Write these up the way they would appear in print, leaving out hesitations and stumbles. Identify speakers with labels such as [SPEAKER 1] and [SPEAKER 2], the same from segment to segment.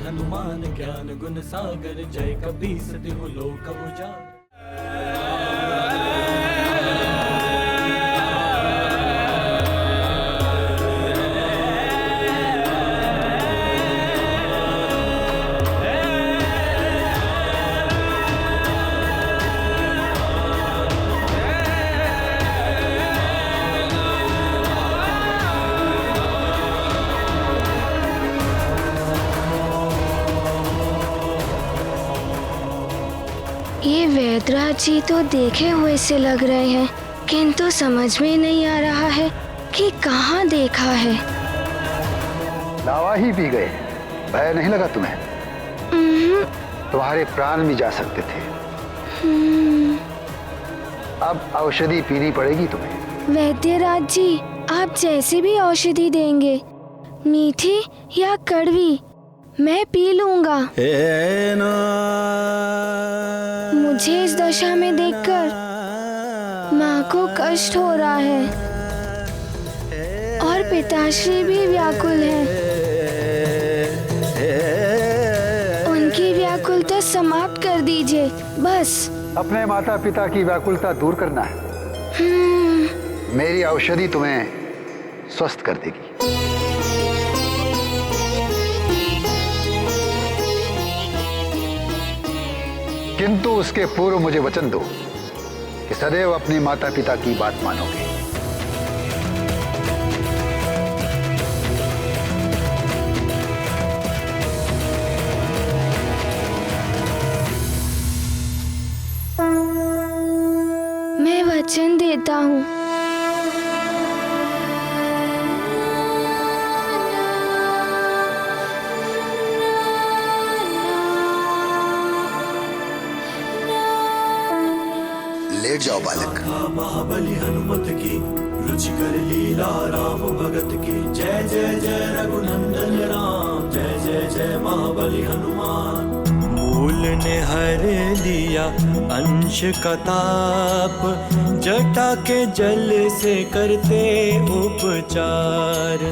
[SPEAKER 1] हनुमान ज्ञान गुण सागर, जय कपीस तिहु लोक उजागर।
[SPEAKER 2] ये वैद्यराज जी तो देखे हुए से लग रहे हैं, किंतु समझ में नहीं आ रहा है कि कहाँ देखा है।
[SPEAKER 3] लावा ही पी गए, भय नहीं लगा तुम्हें? तुम्हारे प्राण भी जा सकते थे। अब औषधि पीनी पड़ेगी तुम्हें।
[SPEAKER 2] वैद्यराज जी, आप जैसी भी औषधि देंगे, मीठी या कड़वी, मैं पी लूंगा। मुझे इस दशा में देखकर माँ को कष्ट हो रहा है और पिताश्री भी व्याकुल हैं। उनकी व्याकुलता समाप्त कर दीजिए बस।
[SPEAKER 3] अपने माता पिता की व्याकुलता दूर करना है। मेरी औषधि तुम्हें स्वस्थ कर देगी। किंतु उसके पूर्व मुझे वचन दो कि सदैव अपने माता पिता की बात मानोगे।
[SPEAKER 2] मैं वचन देता हूँ।
[SPEAKER 3] लेट जाओ बालक।
[SPEAKER 1] महाबली हनुमत की, रुचिकर लीला राम भगत की, जय जय जय रघुनंदन राम, जय जय जय महाबली हनुमान। मूल ने हर लिया अंश का ताप, जटा के जल से करते उपचार।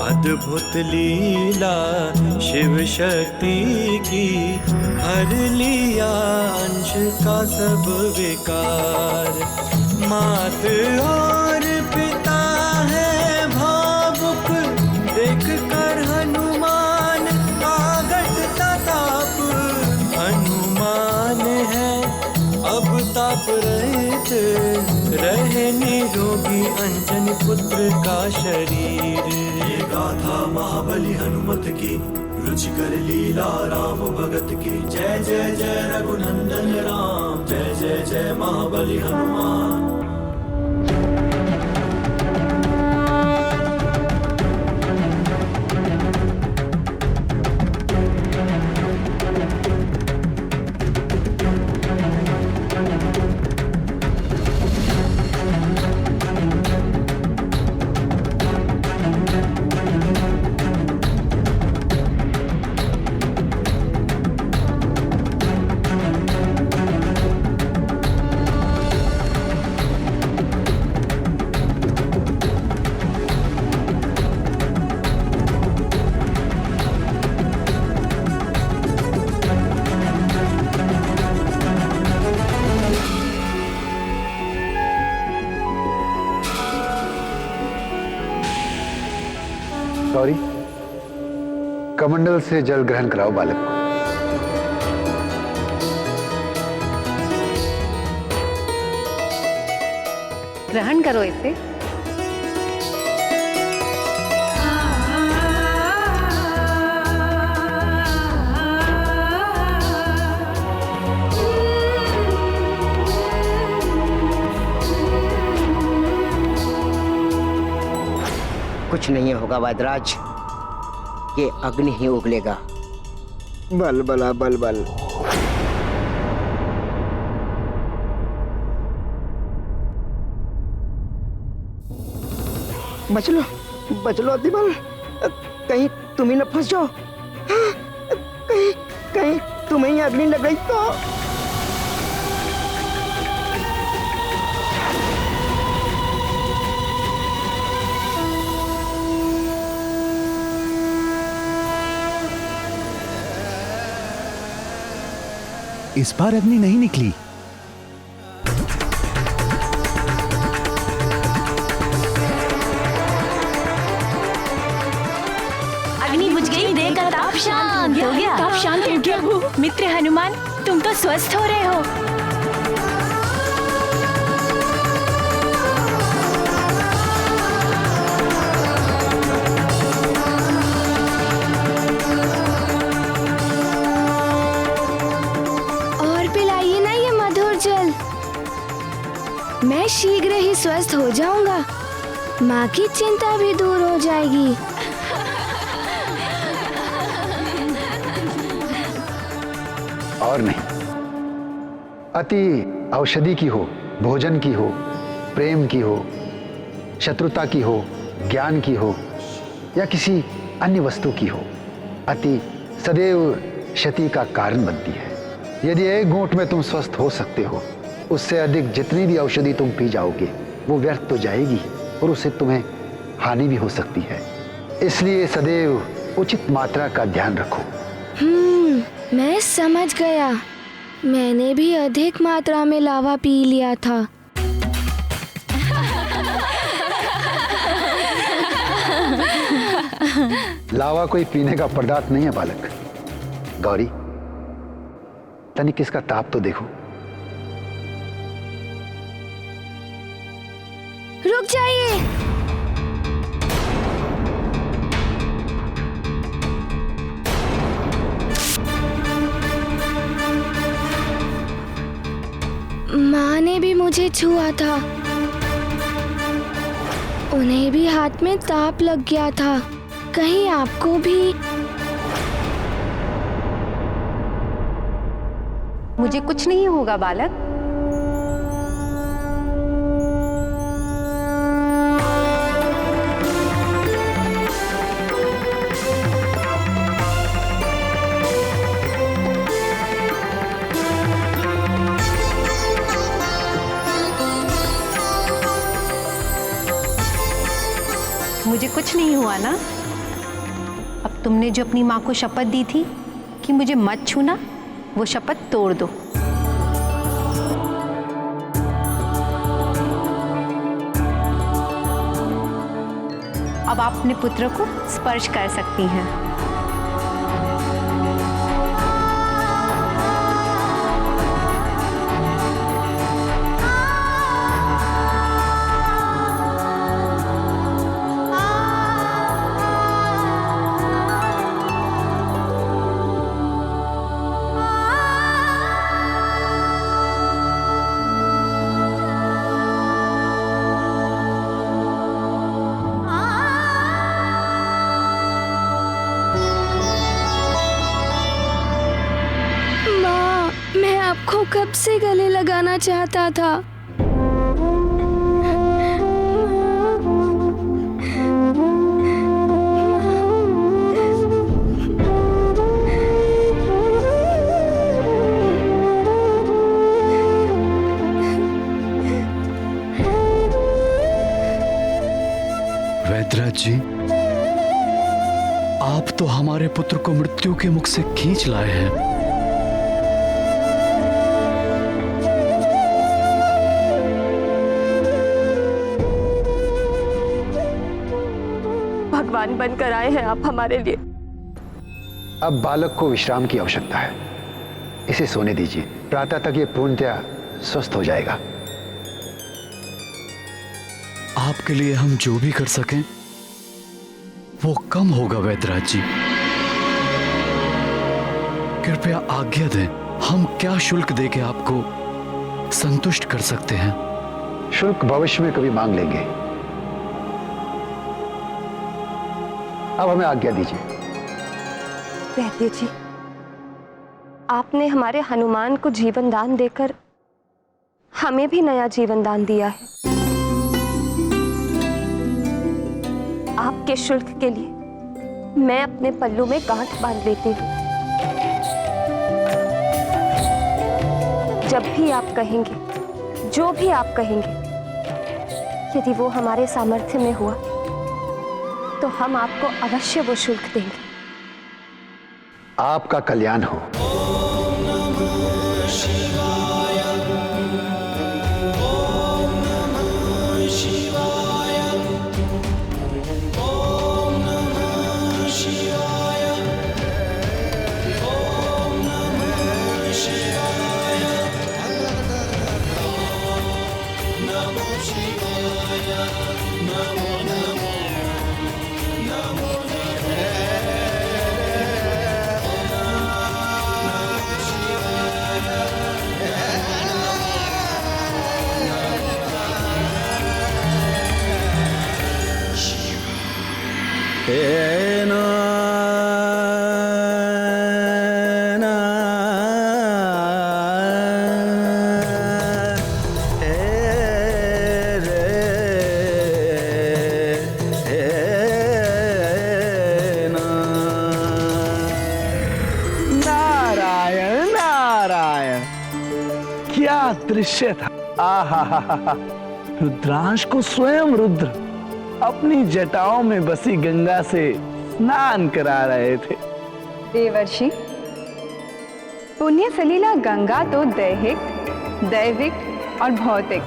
[SPEAKER 1] अद्भुत लीला शिव शक्ति की, हर लिया अंश का सब विकार। मात और पिता है भावुक, देख कर हनुमान आगत ताप। हनुमान है अब ताप रहित, रहे निरोगी अंजनी पुत्र का शरीर। ये गाथा महाबली हनुमत की, रुचिकर लीला राम भगत की, जय जय जय रघुनंदन राम, जय जय जय महाबली हनुमान।
[SPEAKER 3] सॉरी, कमंडल से जल ग्रहण कराओ बालक को।
[SPEAKER 4] ग्रहण करो इसे।
[SPEAKER 5] कुछ नहीं होगा वैद्यराज, ये अग्नि ही उगलेगा। बल बला बल बल। बच लो अतिबल, कहीं तुम ही न फंस जाओ। कहीं तुम्हें ही अग्नि लग गई तो।
[SPEAKER 6] इस बार अग्नि नहीं निकली।
[SPEAKER 7] अग्नि बुझ गई, देह का ताप शांत हो गया। ताप शांत हो गया। मित्र हनुमान, तुम तो स्वस्थ हो रहे हो।
[SPEAKER 2] और पिलाइए ना ये मधुर जल। मैं शीघ्र ही स्वस्थ हो जाऊंगा। माँ की चिंता भी दूर हो जाएगी।
[SPEAKER 3] और नहीं, अति औषधि की हो, भोजन की हो, प्रेम की हो, शत्रुता की हो, ज्ञान की हो या किसी अन्य वस्तु की हो, अति सदैव क्षति का कारण बनती है। यदि एक घूंट में तुम स्वस्थ हो सकते हो, उससे अधिक जितनी भी औषधि तुम पी जाओगे वो व्यर्थ तो जाएगी और उससे तुम्हें हानि भी हो सकती है। इसलिए सदैव उचित मात्रा का ध्यान रखो।
[SPEAKER 2] मैं समझ गया। मैंने भी अधिक मात्रा में लावा पी लिया था।
[SPEAKER 3] लावा कोई पीने का पदार्थ नहीं है बालक। गौरी, तनिक इसका ताप तो देखो।
[SPEAKER 2] रुक जाइए। माँ ने भी मुझे छुआ था। उन्हें भी हाथ में ताप लग गया था। कहीं आपको भी?
[SPEAKER 4] मुझे कुछ नहीं होगा बालक। मुझे कुछ नहीं हुआ ना। अब तुमने जो अपनी माँ को शपथ दी थी कि मुझे मत छूना, वो शपथ तोड़ दो। अब आप अपने पुत्र को स्पर्श कर सकती हैं।
[SPEAKER 2] आपको कब से गले लगाना चाहता था।
[SPEAKER 1] वैद्यराज जी, आप तो हमारे पुत्र को मृत्यु के मुख से खींच लाए हैं।
[SPEAKER 8] भगवान बनकर आए हैं आप हमारे लिए।
[SPEAKER 3] अब बालक को विश्राम की आवश्यकता है, इसे सोने दीजिए। प्रातः तक ये पूर्णतया स्वस्थ हो जाएगा।
[SPEAKER 1] आपके लिए हम जो भी कर सकें वो कम होगा वैद्यराज जी। कृपया आज्ञा दें, हम क्या शुल्क देके आपको संतुष्ट कर सकते हैं?
[SPEAKER 3] शुल्क भविष्य में कभी मांग लेंगे। अब हमें आज्ञा दीजिए।
[SPEAKER 8] वैद्य जी, आपने हमारे हनुमान को जीवन दान देकर हमें भी नया जीवन दान दिया है। आपके शुल्क के लिए मैं अपने पल्लू में गांठ बांध लेती हूँ। जब भी आप कहेंगे, जो भी आप कहेंगे, यदि वो हमारे सामर्थ्य में हुआ तो हम आपको अवश्य वो शुल्क देंगे।
[SPEAKER 3] आपका कल्याण हो।
[SPEAKER 6] क्या दृश्य था। आहा, रुद्रांश को स्वयं रुद्र अपनी जटाओं में बसी गंगा से स्नान करा रहे थे।
[SPEAKER 9] देवर्षि, पुण्य सलीला गंगा तो दैहिक, दैविक और भौतिक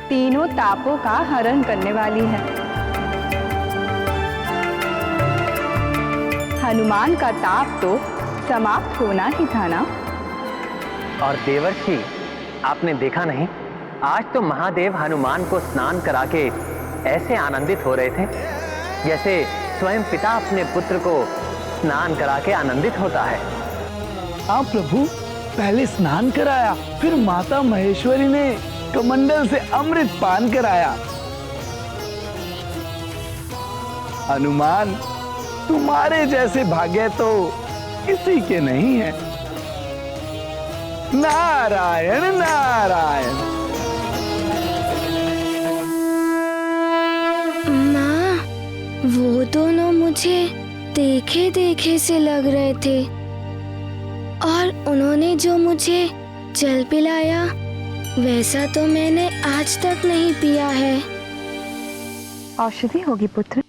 [SPEAKER 9] तीनों तापों का हरण करने वाली है। हनुमान का ताप तो समाप्त होना ही था ना।
[SPEAKER 10] और देवर्षि, आपने देखा नहीं, आज तो महादेव हनुमान को स्नान करा के ऐसे आनंदित हो रहे थे जैसे स्वयं पिता अपने पुत्र को स्नान करा के आनंदित होता है।
[SPEAKER 6] हाँ प्रभु, पहले स्नान कराया, फिर माता महेश्वरी ने कमंडल से अमृत पान कराया। हनुमान, तुम्हारे जैसे भाग्य तो किसी के नहीं है। नारायण नारायण।
[SPEAKER 2] माँ, वो दोनों मुझे देखे देखे से लग रहे थे और उन्होंने जो मुझे जल पिलाया वैसा तो मैंने आज तक नहीं पिया है।
[SPEAKER 9] औषधि होगी पुत्र।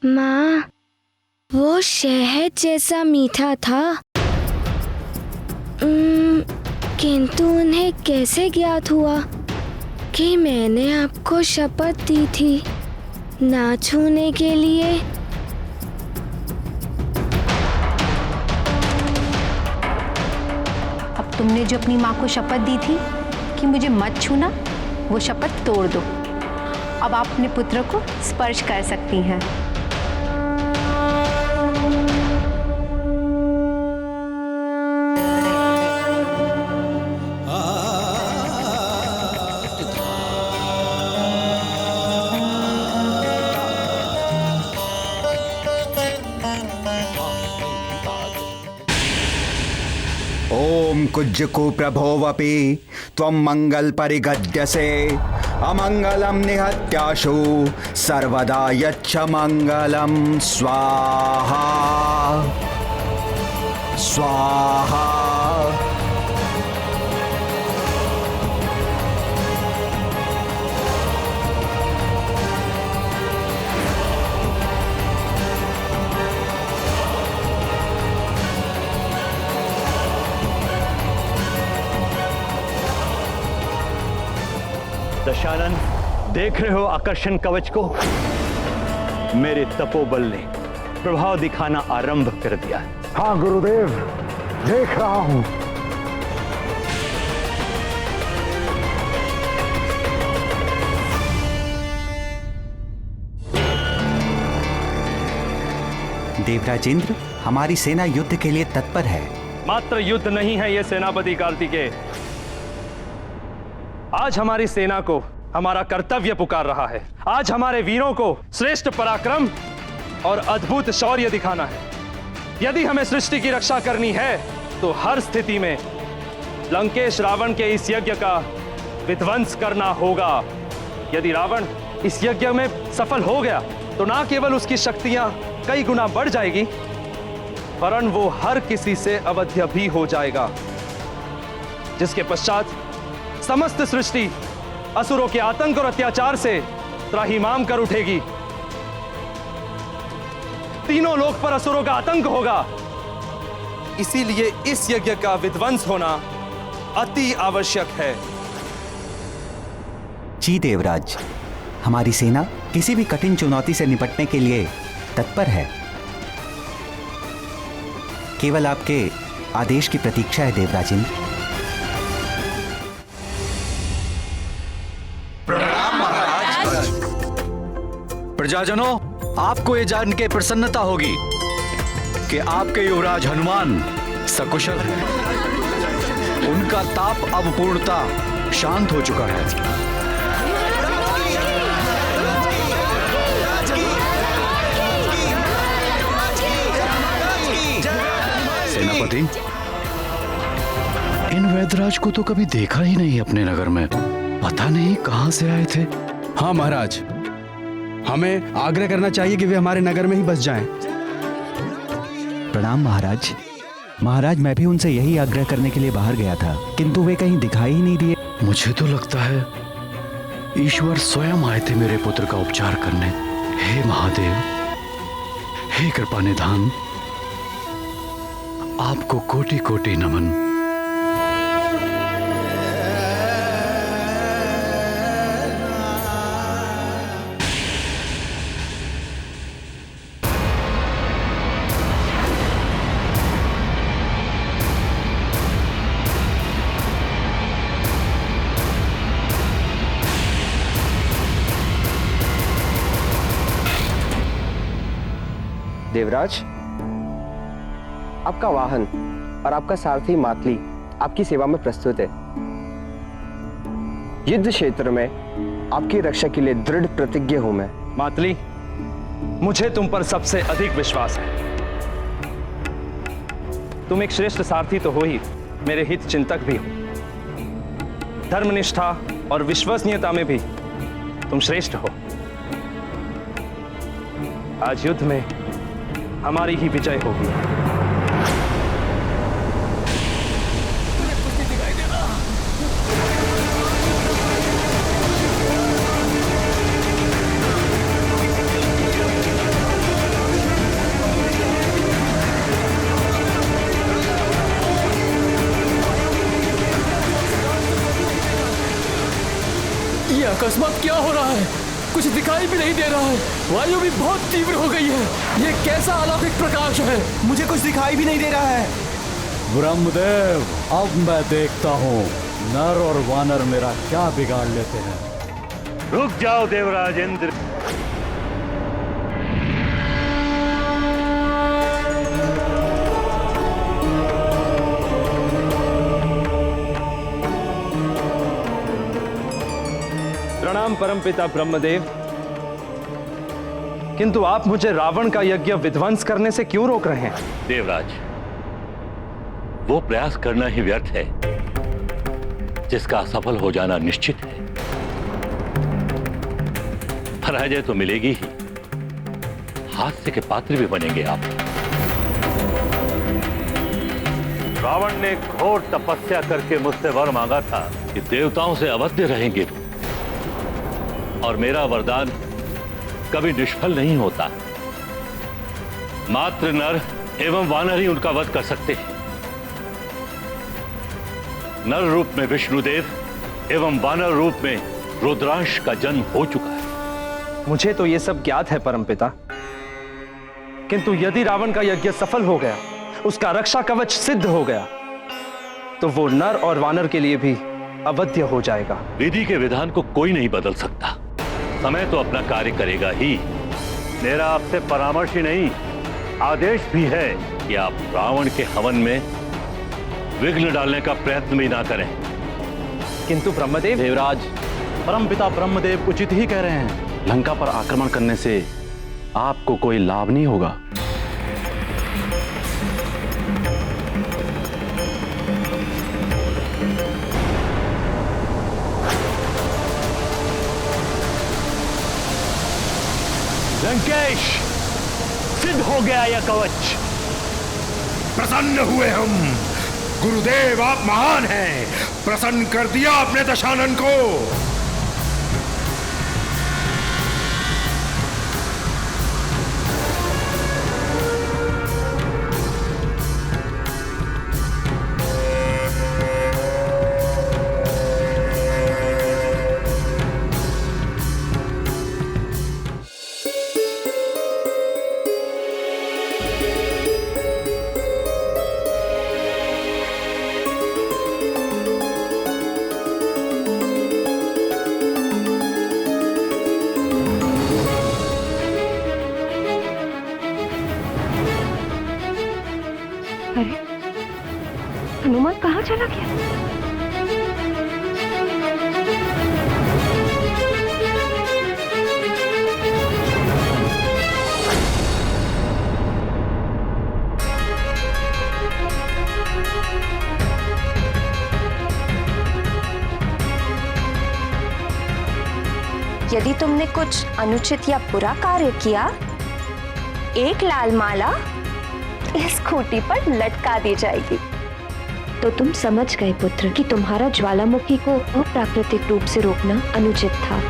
[SPEAKER 2] माँ, वो शहद जैसा मीठा था, किंतु उन्हें कैसे ज्ञात हुआ कि मैंने आपको शपथ दी थी ना छूने के लिए।
[SPEAKER 4] अब तुमने जो अपनी माँ को शपथ दी थी कि मुझे मत छूना, वो शपथ तोड़ दो। अब आप अपने पुत्र को स्पर्श कर सकती हैं।
[SPEAKER 11] ओम कुज्जकु प्रभोवपि त्वं मंगल परिगद्यसे अमंगलम निहत्याशु सर्वदा यच्छ मंगलम स्वाहा स्वाहा।
[SPEAKER 12] दशानन, देख रहे हो आकर्षण कवच को? मेरे तपोबल ने प्रभाव दिखाना आरंभ कर दिया।
[SPEAKER 3] हाँ गुरुदेव, देख रहा हूं।
[SPEAKER 11] देवराज इंद्र, हमारी सेना युद्ध के लिए तत्पर है।
[SPEAKER 12] मात्र युद्ध नहीं है ये सेनापति कार्तिकेय। आज हमारी सेना को हमारा कर्तव्य पुकार रहा है। आज हमारे वीरों को श्रेष्ठ पराक्रम और अद्भुत शौर्य दिखाना है। यदि हमें सृष्टि की रक्षा करनी है तो हर स्थिति में लंकेश रावण के इस यज्ञ का विध्वंस करना होगा। यदि रावण इस यज्ञ में सफल हो गया तो ना केवल उसकी शक्तियां कई गुना बढ़ जाएगी, वरन वो हर किसी से अवध्य भी हो जाएगा, जिसके पश्चात समस्त सृष्टि असुरों के आतंक और अत्याचार से त्राहिमाम कर उठेगी। तीनों लोक पर असुरों का आतंक होगा। इसीलिए इस यज्ञ का विध्वंस होना अति आवश्यक है।
[SPEAKER 11] जी देवराज, हमारी सेना किसी भी कठिन चुनौती से निपटने के लिए तत्पर है। केवल आपके आदेश की प्रतीक्षा है देवराज इंद्र।
[SPEAKER 13] प्रजाजनों, आपको ये जान के प्रसन्नता होगी कि आपके युवराज हनुमान सकुशल हैं। उनका ताप अब पूर्णतः शांत हो चुका है। सेनापति, इन वैदराज को तो कभी देखा ही नहीं अपने नगर में। पता नहीं कहां से आए थे।
[SPEAKER 14] हाँ महाराज, हमें आग्रह करना चाहिए कि वे हमारे नगर में ही बस जाएं।
[SPEAKER 11] प्रणाम महाराज। महाराज, मैं भी उनसे यही आग्रह करने के लिए बाहर गया था, किंतु वे कहीं दिखाई ही नहीं दिए।
[SPEAKER 13] मुझे तो लगता है ईश्वर स्वयं आए थे मेरे पुत्र का उपचार करने। हे महादेव, हे कृपा निधान, आपको कोटि कोटि नमन।
[SPEAKER 15] देवराज, आपका वाहन और आपका सारथी मातली आपकी सेवा में प्रस्तुत है। युद्ध क्षेत्र में आपकी रक्षा के लिए दृढ़ प्रतिज्ञ हूं मैं।
[SPEAKER 12] मातली, मुझे तुम पर सबसे अधिक विश्वास है। तुम एक श्रेष्ठ सारथी तो हो ही, मेरे हित चिंतक भी हो। धर्मनिष्ठा और विश्वसनीयता में भी तुम श्रेष्ठ हो। आज युद्ध में हमारी ही विजय होगी।
[SPEAKER 16] ये अकस्मात क्या हो रहा है? कुछ दिखाई भी नहीं दे रहा है। वायु भी बहुत तीव्र हो गई है। ये कैसा अलौकिक प्रकाश है?
[SPEAKER 11] मुझे कुछ दिखाई भी नहीं दे रहा है।
[SPEAKER 13] ब्रह्मदेव, अब मैं देखता हूँ नर और वानर मेरा क्या बिगाड़ लेते हैं।
[SPEAKER 17] रुक जाओ देवराज इंद्र।
[SPEAKER 12] प्रणाम परमपिता ब्रह्मदेव, किंतु आप मुझे रावण का यज्ञ विध्वंस करने से क्यों रोक रहे हैं?
[SPEAKER 17] देवराज, वो प्रयास करना ही व्यर्थ है जिसका असफल हो जाना निश्चित है। पराजय तो मिलेगी ही, हास्य के पात्र भी बनेंगे आप। रावण ने घोर तपस्या करके मुझसे वर मांगा था कि देवताओं से अवध्य रहेंगे, और मेरा वरदान कभी निष्फल नहीं होता। मात्र नर एवं वानर ही उनका वध कर सकते हैं। नर रूप में विष्णुदेव एवं वानर रूप में रुद्रांश का जन्म हो चुका है।
[SPEAKER 12] मुझे तो यह सब ज्ञात है परमपिता, किंतु यदि रावण का यज्ञ सफल हो गया, उसका रक्षा कवच सिद्ध हो गया, तो वो नर और वानर के लिए भी अवध्य हो जाएगा।
[SPEAKER 17] विधि के विधान को कोई नहीं बदल सकता। समय तो अपना कार्य करेगा ही। मेरा आपसे परामर्श ही नहीं, आदेश भी है कि आप रावण के हवन में विघ्न डालने का प्रयत्न भी ना करें।
[SPEAKER 12] किंतु ब्रह्मदेव।
[SPEAKER 18] देवराज, परमपिता ब्रह्मदेव उचित ही कह रहे हैं। लंका पर आक्रमण करने से आपको कोई लाभ नहीं होगा।
[SPEAKER 17] लंकेश, सिद्ध हो गया यह कवच।
[SPEAKER 19] प्रसन्न हुए हम। गुरुदेव, आप महान हैं। प्रसन्न कर दिया अपने दशानन को।
[SPEAKER 8] हनुमान कहाँ चला गया? यदि तुमने कुछ अनुचित या बुरा कार्य किया, एक लाल माला इस खूंटी पर लटका दी जाएगी। तो तुम समझ गए पुत्र कि तुम्हारा ज्वालामुखी को अप्राकृतिक रूप से रोकना अनुचित था।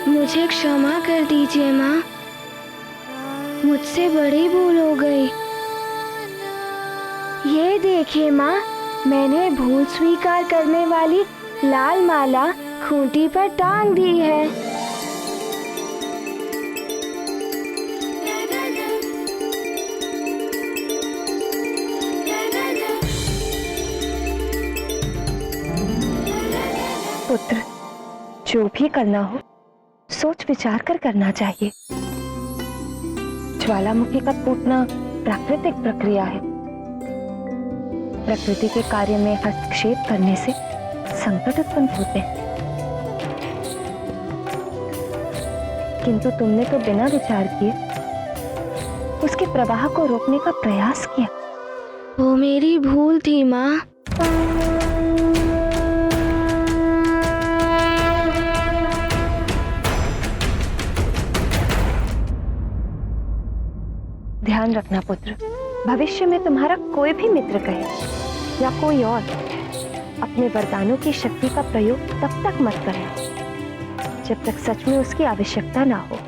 [SPEAKER 2] मुझे क्षमा कर दीजिए माँ, मुझसे बड़ी भूल हो गई। ये देखिए माँ, मैंने भूल स्वीकार करने वाली लाल माला खूंटी पर टांग दी है।
[SPEAKER 8] पुत्र, जो भी करना हो सोच विचार कर करना चाहिए। ज्वालामुखी का फूटना प्राकृतिक प्रक्रिया है। प्रकृति के कार्य में हस्तक्षेप करने से संकट उत्पन्न होते हैं। किंतु तुमने तो बिना विचार किए उसके प्रवाह को रोकने का प्रयास किया।
[SPEAKER 2] वो मेरी भूल थी माँ।
[SPEAKER 8] ध्यान रखना पुत्र, भविष्य में तुम्हारा कोई भी मित्र कहे या कोई और अपने वरदानों की शक्ति का प्रयोग तब तक मत करना जब तक सच में उसकी आवश्यकता ना हो।